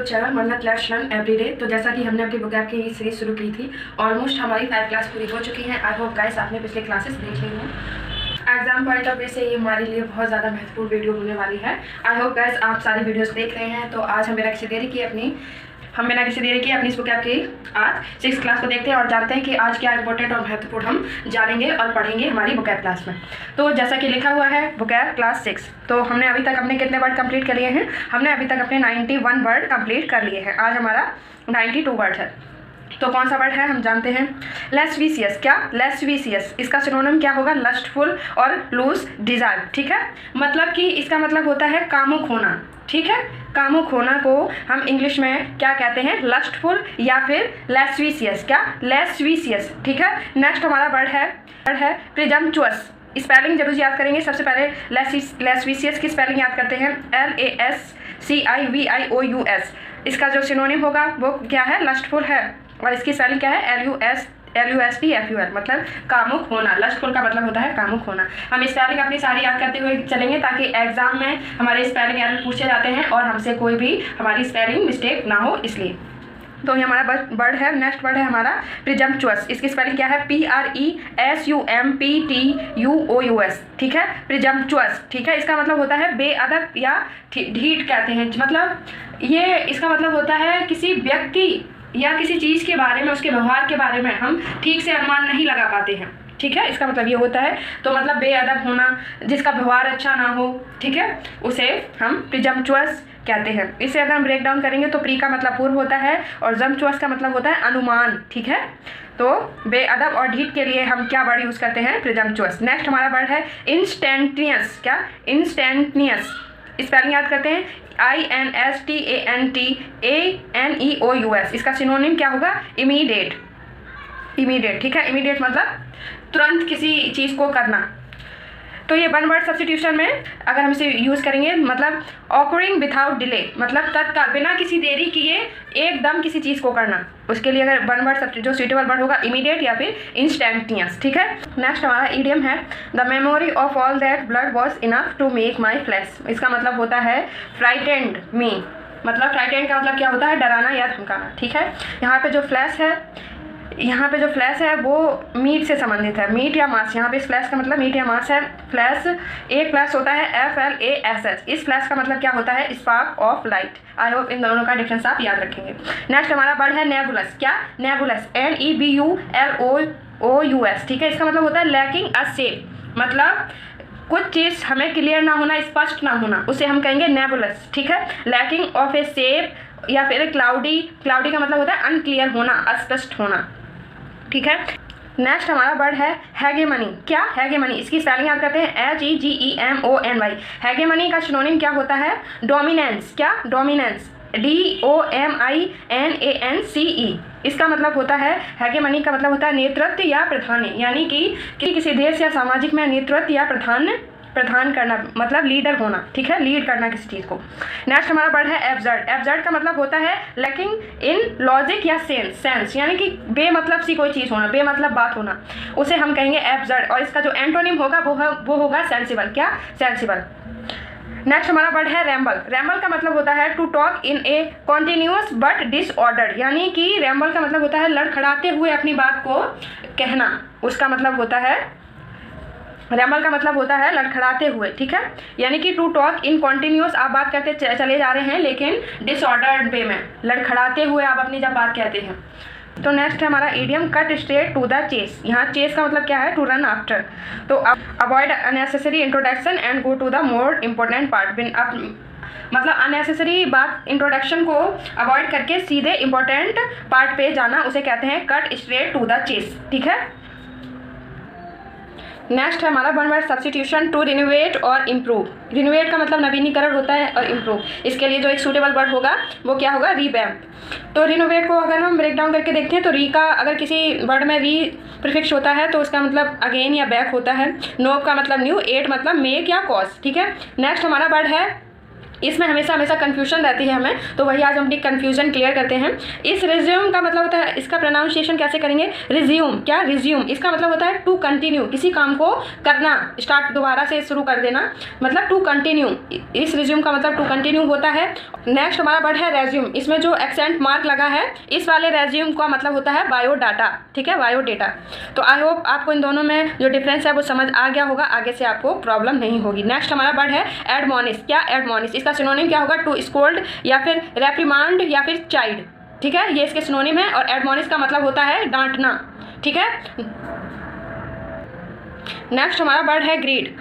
Channel मन्नत let's learn everyday. तो जैसा कि हमने अपनी वोकैब की सीरीज शुरू की थी, ऑलमोस्ट हमारी 5 क्लास पूरी हो चुकी हैं। आई होप गाइस आपने पिछले क्लासेस देख ली हैं। एग्जाम पॉइंट ऑफ व्यू से ये हमारे लिए बहुत ज़्यादा महत्वपूर्ण वीडियो होने वाली है। आई होप गाइस आप सारी वीडियोस देख रहे हैं। तो आज हम बिना किसी देरी की अपनी इस वोकैब की आज 6 क्लास को देखते हैं और जानते हैं कि आज क्या इंपॉर्टेंट और महत्वपूर्ण हम जानेंगे और पढ़ेंगे हमारी वोकैब क्लास में। तो जैसा कि लिखा हुआ है वोकैब क्लास 6, तो हमने अभी तक अपने कितने वर्ड कंप्लीट कर लिए हैं? हमने अभी तक अपने 91 वर्ड कंप्लीट कर लिए हैं। आज हमारा 92 वर्ड है। तो कौन सा वर्ड है हम जानते हैं। लेस्विशियस। क्या? लेस्विशियस। इसका सिनोनिम क्या होगा? लस्टफुल और लूज डिजायर। ठीक है, मतलब कि इसका मतलब होता है कामुक होना। ठीक है, कामुक होना को हम इंग्लिश में क्या कहते हैं? लस्टफुल या फिर लेस्विशियस। क्या? लेस्विशियस। ठीक है, नेक्स्ट हमारा वर्ड है प्रिजम्पचुअस। स्पेलिंग जरूर याद करेंगे। सबसे पहले लेस्विशियस की स्पेलिंग याद करते हैं, LASCIVIOUS। इसका जो सिनोनिम होगा वो क्या है? लस्टफुल है। और इसकी स्पेलिंग क्या है? LUSTFUL, मतलब कामुक होना। लस्टफुल का मतलब होता है कामुक होना। हम स्पेलिंग अपनी सारी याद करते हुए चलेंगे ताकि एग्जाम में हमारे स्पेलिंग एरर पूछे जाते हैं और हमसे कोई भी हमारी स्पेलिंग मिस्टेक ना हो, इसलिए। तो ये हमारा वर्ड है। नेक्स्ट वर्ड है हमारा प्रिजम्पचुअस। इसकी स्पेलिंग क्या है? PRESUMPTUOUS। ठीक है, प्रिजम्पचुअस। ठीक है, इसका मतलब होता है बेअदब या ढीठ कहते हैं। मतलब ये इसका मतलब होता है किसी व्यक्ति या किसी चीज़ के बारे में, उसके व्यवहार के बारे में हम ठीक से अनुमान नहीं लगा पाते हैं। ठीक है, इसका मतलब ये होता है। तो मतलब बेअदब होना, जिसका व्यवहार अच्छा ना हो, ठीक है, उसे हम प्रिजम्पचुअस कहते हैं। इसे अगर हम ब्रेक डाउन करेंगे तो प्री का मतलब पूर्व होता है और जम्पचुअस का मतलब होता है अनुमान। ठीक है, तो बेअदब और ढीठ के लिए हम क्या वर्ड यूज़ करते हैं? प्रिजम्पचुअस। नेक्स्ट हमारा वर्ड है इंस्टेंटेनियस। क्या? इंस्टेंटेनियस। स्पेलिंग याद करते हैं, INSTANTANEOUS। इसका सिनोनिम क्या होगा? इमीडिएट। इमीडिएट। ठीक है, इमीडिएट मतलब तुरंत किसी चीज़ को करना। तो ये वन वर्ड सब्स्टिट्यूशन में अगर हम इसे यूज़ करेंगे, मतलब ऑकरिंग विदाउट डिले, मतलब तत्काल बिना किसी देरी किए एकदम किसी चीज़ को करना। उसके लिए अगर वन वर्ड जो सूटेबल वर्ड होगा इमीडिएट या फिर इंस्टेंटेनियस। ठीक है, नेक्स्ट हमारा ईडियम है the memory of all that blood was enough to make my flesh. इसका मतलब होता है फ्राइटेंड मी। मतलब फ्राइटेंड का मतलब क्या होता है? डराना या धमकाना। ठीक है, यहाँ पे जो फ्लैश है वो मीट से संबंधित है, मीट या मांस। यहाँ पे इस फ्लैश का मतलब मीट या मांस है। एक फ्लैश होता है FLASH। इस फ्लैश का मतलब क्या होता है? Spark of light. I hope इन दोनों का डिफरेंस आप याद रखेंगे। नेक्स्ट हमारा वर्ड है नेबुलस। क्या? नेबुलस। NEBULOUS। ठीक है, इसका मतलब होता है लैकिंग अ शेप। मतलब कुछ चीज़ हमें क्लियर ना होना, स्पष्ट ना होना, उसे हम कहेंगे नेबुलस। ठीक है, लैकिंग ऑफ ए शेप या फिर क्लाउडी। क्लाउडी का मतलब होता है अनक्लियर होना, अस्पष्ट होना। ठीक है, नेक्स्ट हमारा वर्ड है हेगेमनी। क्या? हेगेमनी। इसकी स्पेलिंग याद करते हैं, HEGEMONY। हेगेमनी का सिनोनिम क्या होता है? डोमिनेंस। क्या? डोमिनेंस। DOMINANCE। इसका मतलब होता है, हेगेमनी का मतलब होता है नेतृत्व या प्राधान्य, यानी कि किसी देश या सामाजिक में नेतृत्व या प्रधान करना, मतलब लीडर होना। ठीक है, लीड करना किसी चीज़ को। नेक्स्ट हमारा वर्ड है एब्सर्ड। एब्सर्ड का मतलब होता है लैकिंग इन लॉजिक या सेंस, यानी कि बेमतलब सी कोई चीज़ होना, बेमतलब बात होना, उसे हम कहेंगे एब्सर्ड। और इसका जो एंटोनिम होगा वो होगा सेंसिबल। क्या? सेंसिबल। नेक्स्ट हमारा वर्ड है रैम्बल। रैम्बल का मतलब होता है to talk in a continuous but disordered, यानी कि रैम्बल का मतलब होता है लड़खड़ाते हुए अपनी बात को कहना। उसका मतलब होता है, रैम्बल का मतलब होता है लड़खड़ाते हुए। ठीक है, यानी कि टू टॉक इन कॉन्टिन्यूअस, आप बात करते चले जा रहे हैं लेकिन डिसऑर्डर्ड वे में, लड़खड़ाते हुए आप अपनी जब बात कहते हैं। तो नेक्स्ट है हमारा idiom cut straight to the chase. यहाँ चेस का मतलब क्या है? To run after. तो avoid unnecessary introduction and go to the more important part. मतलब अननेसेसरी बात, इंट्रोडक्शन को अवॉइड करके सीधे इंपॉर्टेंट पार्ट पे जाना, उसे कहते हैं cut straight to the chase. ठीक है, नेक्स्ट है हमारा one word substitution to renovate और इम्प्रूव। रिनोवेट का मतलब नवीनीकरण होता है और इम्प्रूव, इसके लिए जो एक सूटेबल वर्ड होगा वो क्या होगा? रीवैम्प। तो रिनोवेट को अगर हम ब्रेक डाउन करके देखते हैं तो री का अगर किसी वर्ड में री प्रीफिक्स होता है तो उसका मतलब अगेन या बैक होता है। नोव का मतलब न्यू, एट मतलब मेक या कॉज। ठीक है, नेक्स्ट हमारा वर्ड है इसमें हमेशा कन्फ्यूजन रहती है हमें, तो वही आज हम अपनी कन्फ्यूजन क्लियर करते हैं। इस रिज्यूम का मतलब होता है, इसका प्रोनाउंसिएशन कैसे करेंगे? रिज्यूम। क्या? रिज्यूम। इसका मतलब होता है टू कंटिन्यू, किसी काम को करना, स्टार्ट दोबारा से शुरू कर देना, मतलब टू कंटिन्यू। इस रिज्यूम का मतलब टू कंटिन्यू होता है। नेक्स्ट हमारा वर्ड है रेज्यूम। इसमें जो एक्सेंट मार्क लगा है, इस वाले रेज्यूम का मतलब होता है बायोडाटा, ठीक है, बायोडेटा। तो आई होप आपको इन दोनों में जो डिफरेंस है वो समझ आ गया होगा, आगे से आपको प्रॉब्लम नहीं होगी। नेक्स्ट हमारा वर्ड है एडमोनिश। क्या? एडमोनिश। इसका सिनोनिम क्या होगा? टू स्कोल्ड या फिर रेप्रिमांड या फिर चाइल्ड, ठीक है, ये इसके सिनोनिम है। और एडमोनिश का मतलब होता है डांटना, ठीक है। नेक्स्ट हमारा वर्ड है ग्रीड।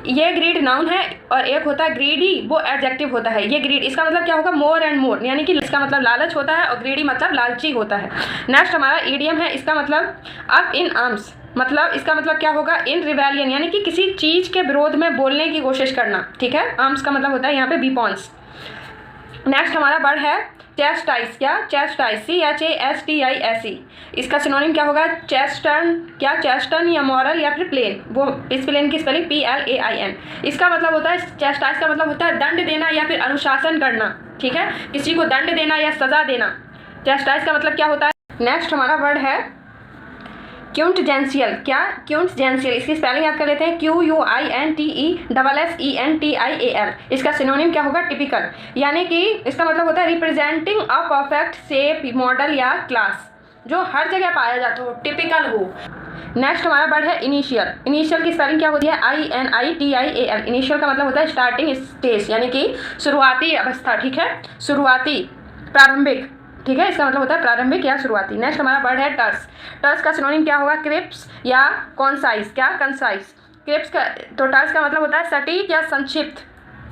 ये ग्रीड नाउन है और एक होता है ग्रीडी, वो एडजेक्टिव होता है। ये ग्रीड, इसका मतलब क्या होगा? मोर एंड मोर, यानी कि इसका मतलब लालच होता है और ग्रीडी मतलब लालची होता है। नेक्स्ट हमारा ईडियम है। इसका मतलब अप इन आर्म्स, मतलब इसका मतलब क्या होगा? इन रिवेलियन, यानी कि किसी चीज़ के विरोध में बोलने की कोशिश करना, ठीक है। आर्म्स का मतलब होता है यहाँ पे वीपॉन्स। नेक्स्ट हमारा वर्ड है चेस्टाइज। क्या? चेस्टाइज। CHASTISE। इसका सिनोनिम क्या होगा? चेस्टर्न। क्या? चेस्टर्न या मॉरल या फिर प्लेन, वो इस प्लेन की स्पेलिंग PLAIN। इसका मतलब होता है, चेस्टाइज का मतलब होता है दंड देना या फिर अनुशासन करना, ठीक है, किसी को दंड देना या सजा देना। चेस्टाइज का मतलब क्या होता है? नेक्स्ट हमारा वर्ड है क्यूंटजेंशियल। क्या? क्यूंटजेंशियल। इसकी स्पेलिंग याद कर लेते हैं, QUINTESSENTIAL। इसका सिनोनिम क्या होगा? टिपिकल, यानी कि इसका मतलब होता है representing a perfect shape, model या क्लास, जो हर जगह पाया जाता हो, टिपिकल हो। नेक्स्ट हमारा वर्ड है इनिशियल। इनिशियल की स्पेलिंग क्या होती है? INITIAL। इनिशियल का मतलब होता है स्टार्टिंग स्टेज, यानी कि शुरुआती अवस्था, ठीक है, शुरुआती, प्रारंभिक, ठीक है, इसका मतलब होता है प्रारंभिक या शुरुआती। नेक्स्ट हमारा वर्ड है टर्स। टर्स का सिनोनिम क्या होगा? क्रिप्स या कॉन्साइज। क्या? कंसाइज। क्रिप्स का, तो टर्स का मतलब होता है सटीक या संक्षिप्त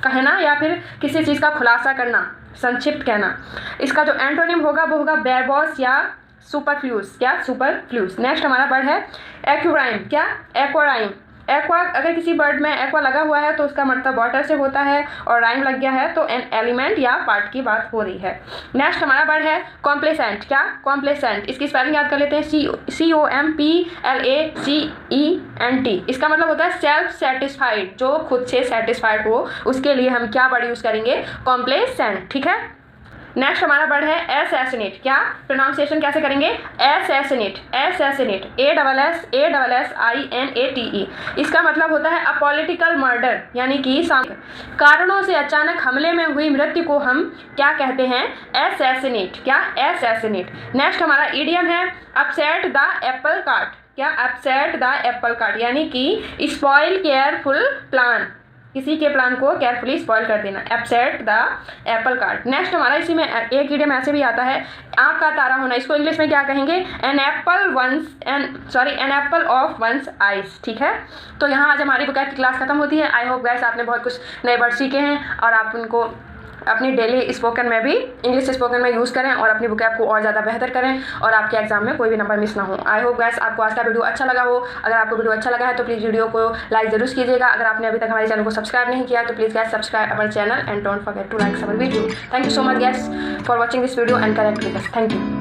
कहना या फिर किसी चीज़ का खुलासा करना, संक्षिप्त कहना। इसका जो एंटोनिम होगा वो होगा बेरबॉस या सुपरफ्लूस। क्या? सुपरफ्लूस। नेक्स्ट हमारा वर्ड है एक्यूराइम। क्या? एक्वाराइम। एक्वा, अगर किसी वर्ड में एक्वा लगा हुआ है तो उसका मतलब वाटर से होता है, और राइम लग गया है तो एन एलिमेंट या पार्ट की बात हो रही है। नेक्स्ट हमारा वर्ड है कॉम्प्लेसेंट। क्या? कॉम्प्लेसेंट। इसकी स्पेलिंग याद कर लेते हैं, COMPLACENT। इसका मतलब होता है सेल्फ सेटिस्फाइड, जो खुद से सेटिस्फाइड हो, उसके लिए हम क्या वर्ड यूज़ करेंगे? कॉम्प्लेसेंट, ठीक है। नेक्स्ट हमारा वर्ड है एसैसिनेट। क्या? प्रोनाउंसिएशन कैसे करेंगे? एसैसिनेट। एसैसिनेट। ASSASSINATE। इसका मतलब होता है अ पॉलिटिकल मर्डर, यानी कि कारणों से अचानक हमले में हुई मृत्यु को हम क्या कहते हैं? एसैसिनेट। क्या? एसैसिनेट। नेक्स्ट हमारा ईडियम है अपसेट द एप्पल कार्ट। क्या? अपसेट द एप्पल कार्ट, यानी कि स्पॉइल केयरफुल प्लान, किसी के प्लान को केयरफुली स्पॉइल कर देना, upset the Apple cart. Next हमारा इसी में एक ईडियम ऐसे भी आता है, आँख का तारा होना। इसको इंग्लिश में क्या कहेंगे? An apple of one's eyes, ठीक है। तो यहाँ आज हमारी बुक की क्लास खत्म होती है। आई होप गाइस आपने बहुत कुछ नए वर्ड सीखे हैं और आप उनको अपनी डेली स्पोकन में भी, इंग्लिश स्पोकन में यूज़ करें और अपनी बुक को और ज़्यादा बेहतर करें और आपके एग्जाम में कोई भी नंबर मिस ना हो। आई होप गाइस आपको आज का वीडियो अच्छा लगा हो। अगर आपको वीडियो अच्छा लगा है तो प्लीज़ वीडियो को लाइक जरूर कीजिएगा। अगर आपने अभी तक हमारे चैनल को सब्सक्राइब नहीं किया तो please guys subscribe our channel and don't forget to like our video. Thank you so much guys for watching this video and connect with us. Thank you.